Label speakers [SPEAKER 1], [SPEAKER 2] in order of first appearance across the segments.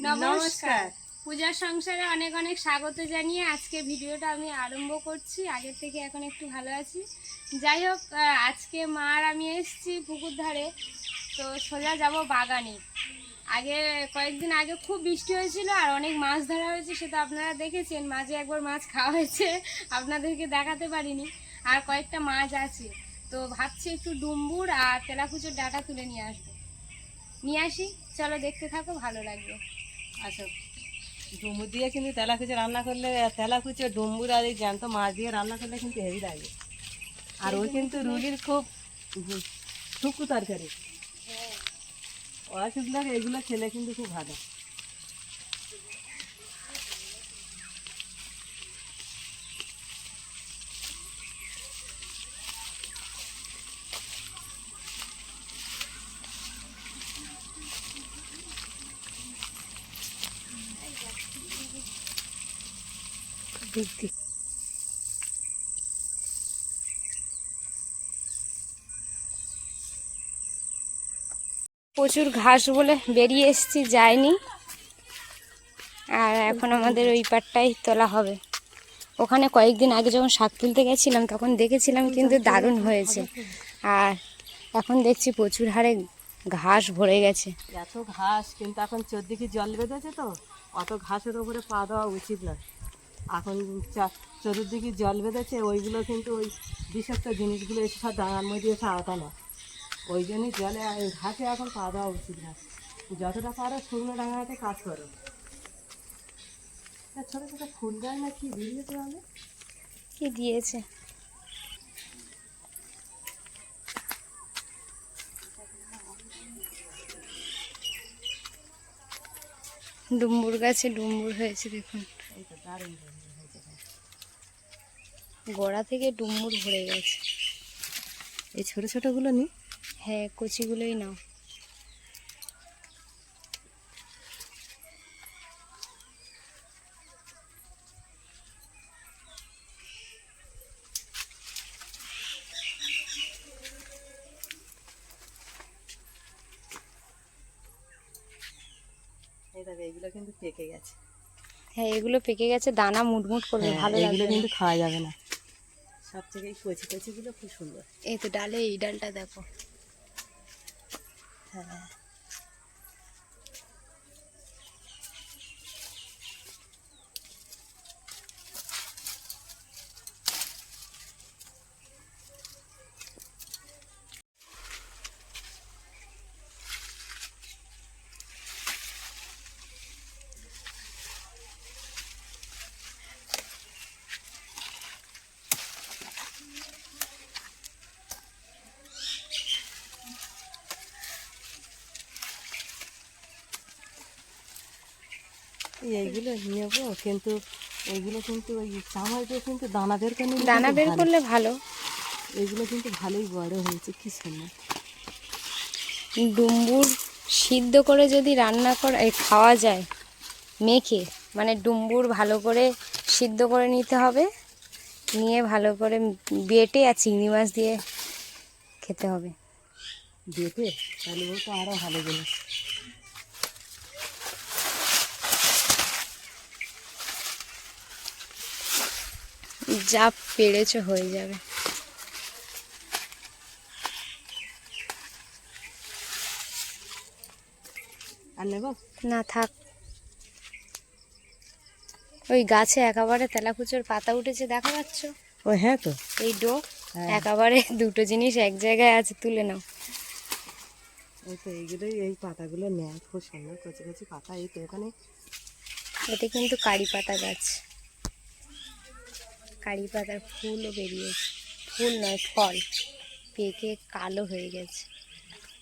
[SPEAKER 1] নমস্কার।
[SPEAKER 2] পূজার সংসারে অনেক অনেক স্বাগত জানিয়ে আজকে ভিডিওটা আমি আরম্ভ করছি। আগের থেকে এখন একটু ভালো আছি। যাই হোক, আজকে মা আর আমি এসেছি পুকুর ধারে, তো সোজা যাব বাগানে। কয়েকদিন আগে খুব বৃষ্টি হয়েছিল আর অনেক মাছ ধরা হয়েছে, সেটা আপনারা দেখেছেন। মাঝে একবার মাছ খাওয়া হয়েছে, আপনাদেরকে দেখাতে পারিনি। আর কয়েকটা মাছ আছে, তো ভাবছি একটু ডুম্বুর আর তেলাকুচোর ডাঁটা তুলে নিয়ে আসি। চলো দেখতে থাকো, ভালো লাগবে।
[SPEAKER 1] আচ্ছা, ডুমুর দিয়ে কিন্তু তেলাকুচো রান্না করলে, তেলাকুচো ডুম্বুর আর এই জ্যান্ত মাছ দিয়ে রান্না করলে কিন্তু হেভি লাগে। আর ওই কিন্তু রুগীর খুব শুকু তরকারি, অসুখ লাগে, এগুলো খেলে কিন্তু খুব ভালো।
[SPEAKER 2] প্রচুর ঘাস বলে বেরিয়ে এসেছি, যায়নি। আর এখন আমাদের ওই পাটটাই তোলা হবে। ওখানে কয়েকদিন আগে যখন শাক তুলতে গেছিলাম তখন দেখেছিলাম, কিন্তু দারুণ হয়েছে। আর এখন দেখছি প্রচুর হারে ঘাস ভরে গেছে।
[SPEAKER 1] এত ঘাস, কিন্তু এখন চোদ্দিকে জল বেঁধেছে, তো অত ঘাসের ওপরে পা দেওয়া উচিত না। এখন চতুর্দিকে জল বেঁধেছে, ওইগুলো কিন্তু ওই বিষাক্ত জিনিসগুলো এসে সব ডাঙার মধ্যে এসে আওতানো, ওই জন্যই জলে ঘাসে এখন পা দেওয়া উচিত না। যতটা পারো শুকনো ডাঙাতে কাজ করো। ছোটো ছোটো ফুল গাছ না কি দিয়েছে, আমি
[SPEAKER 2] কি দিয়েছে? ডুম্বুর গাছে ডুম্বুর হয়েছে, দেখুন। গোড়া থেকে ডুম্বুর ভরে গেছে।
[SPEAKER 1] এই ছোটো ছোটোগুলো নি।
[SPEAKER 2] হ্যাঁ, কচিগুলোই নাও।
[SPEAKER 1] এগুলো কিন্তু পেকে গেছে।
[SPEAKER 2] হ্যাঁ, এগুলো পেকে গেছে, দানা মুটমুট করবে, ভালো লাগবে।
[SPEAKER 1] এগুলো কিন্তু খাওয়া যাবে না। সব থেকে এই কচি কচিগুলো খুব সুন্দর।
[SPEAKER 2] এই তো ডালে, এই ডালটা দেখো।
[SPEAKER 1] হ্যাঁ, এইগুলো নেবো, কিন্তু এইগুলো কিন্তু ওই চামাইতে কিন্তু দানা বের করে নিলে
[SPEAKER 2] দানা বের করলে ভালো।
[SPEAKER 1] এগুলো কিন্তু ভালোই বড় হয়েছে, কি সুন্দর।
[SPEAKER 2] ডুম্বুর সিদ্ধ করে যদি রান্না করে খাওয়া যায় মেখে, মানে ডুম্বুর ভালো করে সিদ্ধ করে নিতে হবে, নিয়ে ভালো করে বেটে আর চিংড়ি মাছ দিয়ে খেতে হবে।
[SPEAKER 1] বেটে, তাহলে ও তো আরও ভালো জিনিস।
[SPEAKER 2] যা পেরেছো হয়ে যাবে।
[SPEAKER 1] আর নেব
[SPEAKER 2] না, থাক। ওই গাছে একেবারে তেলাকুচোর পাতা উঠেছে, দেখা পাচ্ছ?
[SPEAKER 1] ও হ্যাঁ, তো
[SPEAKER 2] এই ডোক একেবারে দুটো জিনিস এক জায়গায় আছে, তুলে নাও।
[SPEAKER 1] এই তো এইগুলোই, এই পাতাগুলো নেয়, খুব সুন্দর কচি কচি পাতা। এই তো ওখানে,
[SPEAKER 2] এটা কিন্তু কারি পাতা গাছ। কারি পাতার ফুলও বেরিয়েছে, ফুল নয় ফল, পেকে কালো হয়ে গেছে।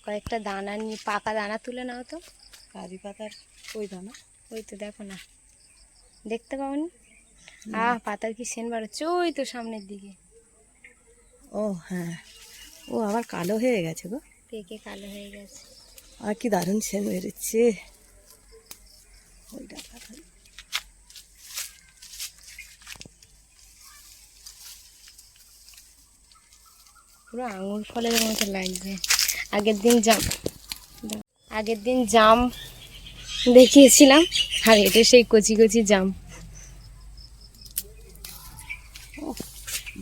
[SPEAKER 2] কয়েকটা দানা নিয়ে, পাকা দানা তুলে নাও তো।
[SPEAKER 1] কারি পাতার ওই দানা,
[SPEAKER 2] ওই তো দেখো না, দেখতে পাওনি? পাতার কি সেন বাড়াচ্ছে, ওই তো সামনের দিকে।
[SPEAKER 1] ও হ্যাঁ, ও আবার কালো হয়ে গেছে গো,
[SPEAKER 2] পেকে কালো হয়ে গেছে।
[SPEAKER 1] আর কি দারুণ সেন বেরোচ্ছে। ওই ডাকা
[SPEAKER 2] পুরো আঙুর ফলের মতো লাগছে। আগের দিন জাম দেখিয়েছিলাম। আর এটা সেই কচি কচি জাম।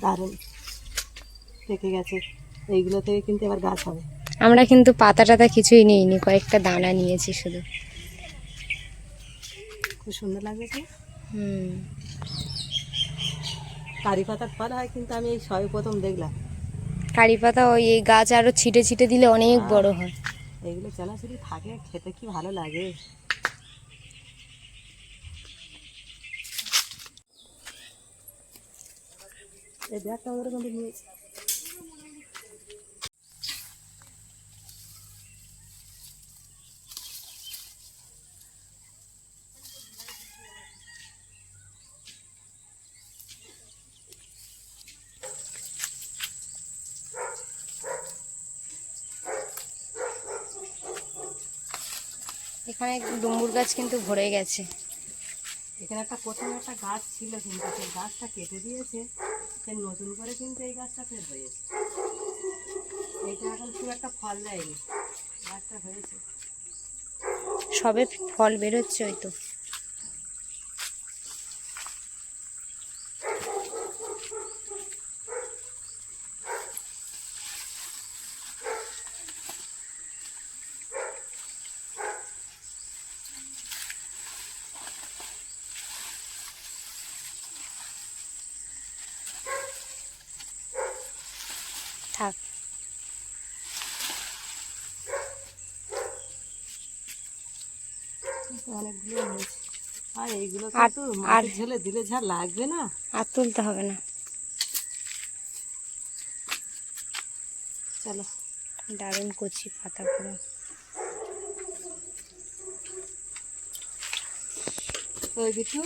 [SPEAKER 1] দারুণ পেকে গেছে, এইগুলো থেকে কিন্তু এবার গাছ হবে।
[SPEAKER 2] আমরা কিন্তু পাতা টাতা কিছুই নিইনি, কয়েকটা দানা নিয়েছি শুধু।
[SPEAKER 1] খুব সুন্দর লাগছে।
[SPEAKER 2] হুম।
[SPEAKER 1] কারি পাতার ফল হয় কিন্তু আমি এই সবে প্রথম দেখলাম।
[SPEAKER 2] কারি পাতা ওই এই গাছ আরো ছিটে ছিটে দিলে অনেক বড় হয়।
[SPEAKER 1] এইগুলো চানাচুরি থাকে, খেতে কি ভালো লাগে। এই ব্যাগটা ওদের কিন্তু নিয়েছি।
[SPEAKER 2] এখানে ডুমুর গাছ কিন্তু ভরে গেছে।
[SPEAKER 1] এখানে একটা প্রথমে একটা গাছ ছিল কিন্তু সেই গাছটা কেটে দিয়েছে, সে নতুন করে কিন্তু এই গাছটা ফের হয়েছে। এটা এখন খুব একটা ফল দেয়নি, গাছটা হয়েছে।
[SPEAKER 2] সবে ফল বেরোচ্ছে ওই তো। থাক।
[SPEAKER 1] অনেকগুলো হয়েছে। আর এইগুলো
[SPEAKER 2] আর
[SPEAKER 1] কিন্তু মাছের ঝোলে দিলে যা লাগবে না।
[SPEAKER 2] আর তুলতে হবে না।
[SPEAKER 1] চলো।
[SPEAKER 2] দারুণ কচি পাতা পুরো।
[SPEAKER 1] ওই বিটু,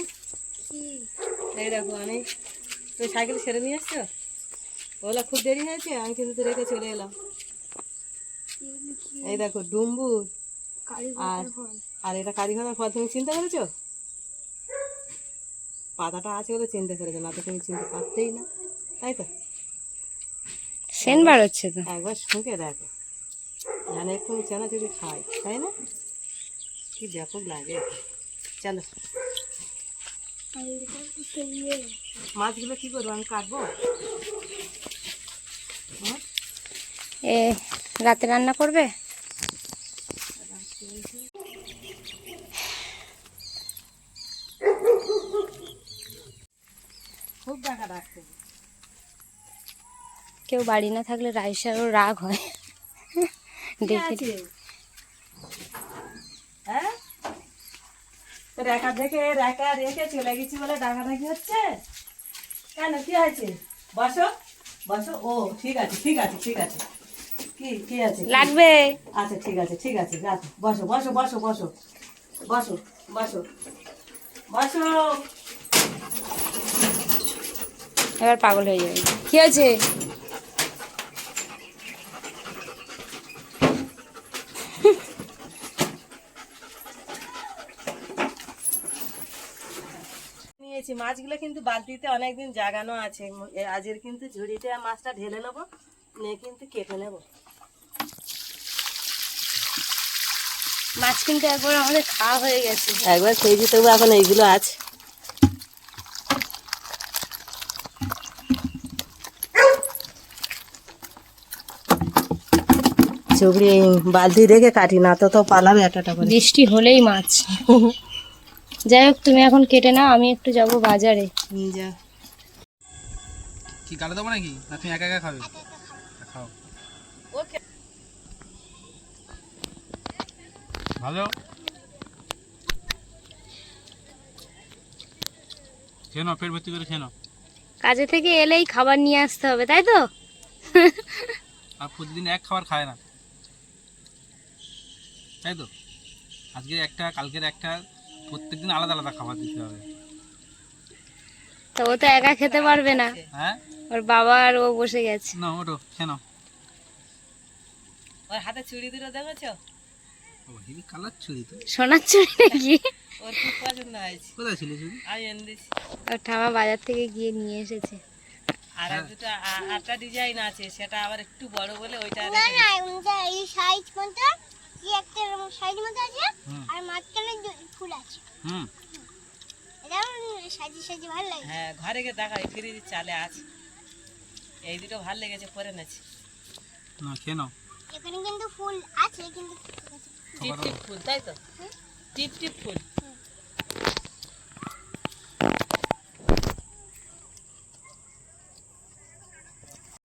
[SPEAKER 1] এই দেখো আমি তুই সাইকেল ছেড়ে নিয়ে আসছো, ওগুলো খুব দেরি হয়েছে, আমি কিন্তু তো রেখে চলে এলাম। এই দেখো ডুম্বুর, আর আর এটা কারিঘরের ফল, তুমি চিন্তা করেছো? পাতাটা আছে বলে চিনতে পেরেছো, না তো তুমি চিনতে পারতেই না, তাই তো?
[SPEAKER 2] সেন বার হচ্ছে তো।
[SPEAKER 1] একবার শুঁকে দেখো, জানে এক্ষুনি চানাচুরি খাই, তাই না? কি ব্যাপক লাগে। চলো, মাছগুলো কি করবো, আমি কাটবো।
[SPEAKER 2] এ রাতে রান্না করবে?
[SPEAKER 1] খুব টাকা রাখতে হবে।
[SPEAKER 2] কেউ বাড়ি না থাকলে রাইসারও রাগ হয় দেখে।
[SPEAKER 1] হ্যাঁ, রেখা দেখে রেখা রেখে চলে গেছি বলে ডাকাডাকি হচ্ছে কেন? কি হয়েছে? বসো বসো। ও ঠিক আছে ঠিক আছে ঠিক আছে। কি কি আছে?
[SPEAKER 2] লাগবে।
[SPEAKER 1] আচ্ছা ঠিক আছে ঠিক আছে, রাখো। বসো বসো বসো বসো বসো বসো বসো।
[SPEAKER 2] এবার পাগল হয়ে যাবে। কি হয়েছে?
[SPEAKER 1] নিয়েছি মাছগুলো কিন্তু বালতিতে অনেকদিন জাগানো আছে, আজের কিন্তু ঝুড়িতে মাছটা ঢেলে নেবো, নিয়ে কিন্তু কেটে নেবো।
[SPEAKER 2] মাছ কিন্তু একবার আমাদের খাওয়া হয়ে গেছে।
[SPEAKER 1] একবার খেয়েছি, তবু এখন এইগুলো আছে। চুবড়ি বালতি রেখে কাটি, না তো তো পালাবে একটা করে।
[SPEAKER 2] বৃষ্টি হলেই মাছ। যাই হোক, তুমি এখন কেটে নাও, আমি একটু যাব বাজারে।
[SPEAKER 1] যা।
[SPEAKER 3] কি গালে দেবো নাকি, না তুমি একা একা খাবে? খাও ভালো। খেয়ে নাও, পেট ভর্তি করে খেয়ে নাও।
[SPEAKER 2] কাজে থেকে এলেই খাবার নিয়ে আসতে হবে, তাই তো?
[SPEAKER 3] আর প্রতিদিন এক খাবার খায় না, তাই তো? আজকে একটা, কালকের একটা, প্রত্যেকদিন আলাদা আলাদা খাবার দিতে হবে।
[SPEAKER 2] তো ও তো একা খেতে পারবে না,
[SPEAKER 3] হ্যাঁ,
[SPEAKER 2] ওর বাবা আর ও বসে গেছে।
[SPEAKER 3] না ওটো খেয়ে নাও।
[SPEAKER 1] ওর হাতে চুড়ি দুটো দেখেছো?
[SPEAKER 3] ও হেভি কালার ছুরি তো।
[SPEAKER 2] সোনার চুড়ি নাকি?
[SPEAKER 1] ওর খুব পছন্দ হয়েছে।
[SPEAKER 3] কোথায় ছিল ছুরি?
[SPEAKER 1] আমি এনে দিয়েছি।
[SPEAKER 2] ওর ঠামা বাজার থেকে গিয়ে নিয়ে এসেছে।
[SPEAKER 1] আর এক দুটো আটটা ডিজাইন আছে, সেটা আবার একটু বড় বলে ওইটা
[SPEAKER 4] এই সাইজ কোনটা? যে একটা সাইডের মধ্যে আছে
[SPEAKER 3] হুম।
[SPEAKER 4] আর মাঝখানে ফুল আছে।
[SPEAKER 3] হুম
[SPEAKER 4] এটা সাজি সাজি ভালো লাগে।
[SPEAKER 1] হ্যাঁ, ঘরে গিয়ে দেখা ফ্রিজ চালে আছে, এই দুটো ভালো লেগেছে, করে নেছি।
[SPEAKER 3] না খেয়ে নাও।
[SPEAKER 4] এখানে কিন্তু ফুল আছে কিন্তু
[SPEAKER 1] টিপ টিপ ফুল, তাই তো? টিপ টিপ ফুল।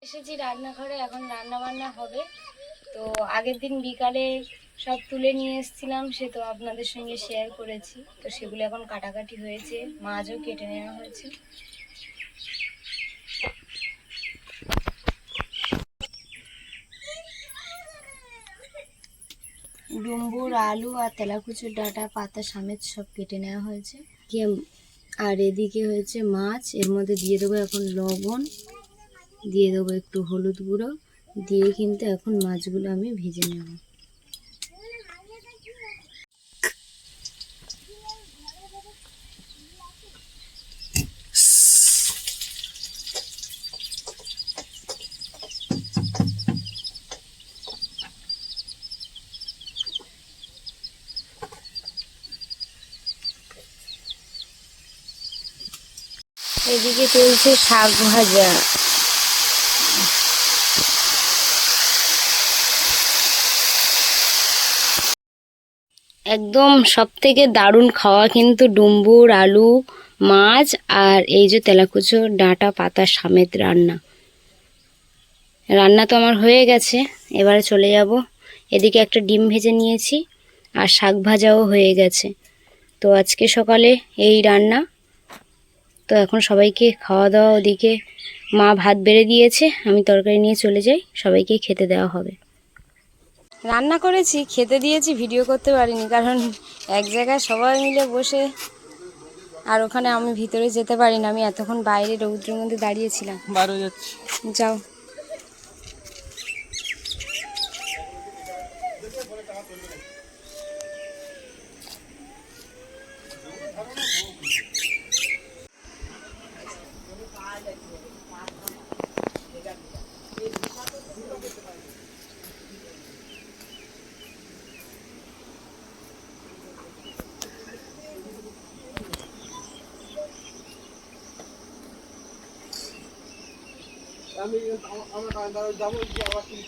[SPEAKER 2] এসেছি রান্নাঘরে, এখন রান্না বান্না হবে। তো আগের দিন বিকালে সব তুলে নিয়ে এসেছিলাম, সে তো আপনাদের সঙ্গে শেয়ার করেছি। তো সেগুলো এখন কাটাকাটি হয়েছে, মাছও কেটে নেওয়া হয়েছে। ডুম্বুর, আলু আর তেলাকুচুর ডাঁটা পাতা সমেত সব কেটে নেওয়া হয়েছে। আর এদিকে হয়েছে মাছ, এর মধ্যে দিয়ে দেবো এখন লবণ, দিয়ে দেবো একটু হলুদ গুঁড়ো, দিয়ে কিন্তু এখন মাছগুলো আমি ভেজে নেব। এদিকে চলছে শাক ভাজা। একদম সব থেকে দারুণ খাওয়া কিন্তু ডুম্বুর, আলু, মাছ আর এই যে তেলাকুচো ডাঁটা পাতা সমেত রান্না। রান্না তো আমার হয়ে গেছে, এবারে চলে যাব। এদিকে একটা ডিম ভেজে নিয়েছি আর শাক ভাজাও হয়ে গেছে। তো আজকে সকালে এই রান্না। তো এখন সবাইকে খাওয়া দাওয়া, ওদিকে মা ভাত বেড়ে দিয়েছে, আমি তরকারি নিয়ে চলে যাই, সবাইকে খেতে দেওয়া হবে। রান্না করেছি, খেতে দিয়েছি, ভিডিও করতে পারিনি, কারণ এক জায়গায় সবাই মিলে বসে, আর ওখানে আমি ভিতরে যেতে পারি না, আমি এতক্ষণ বাইরে রৌদ্রের মধ্যে দাঁড়িয়েছিলাম।
[SPEAKER 3] বার হয়ে যাচ্ছে।
[SPEAKER 2] যাও।
[SPEAKER 5] আমি যাবো, আবার তুমি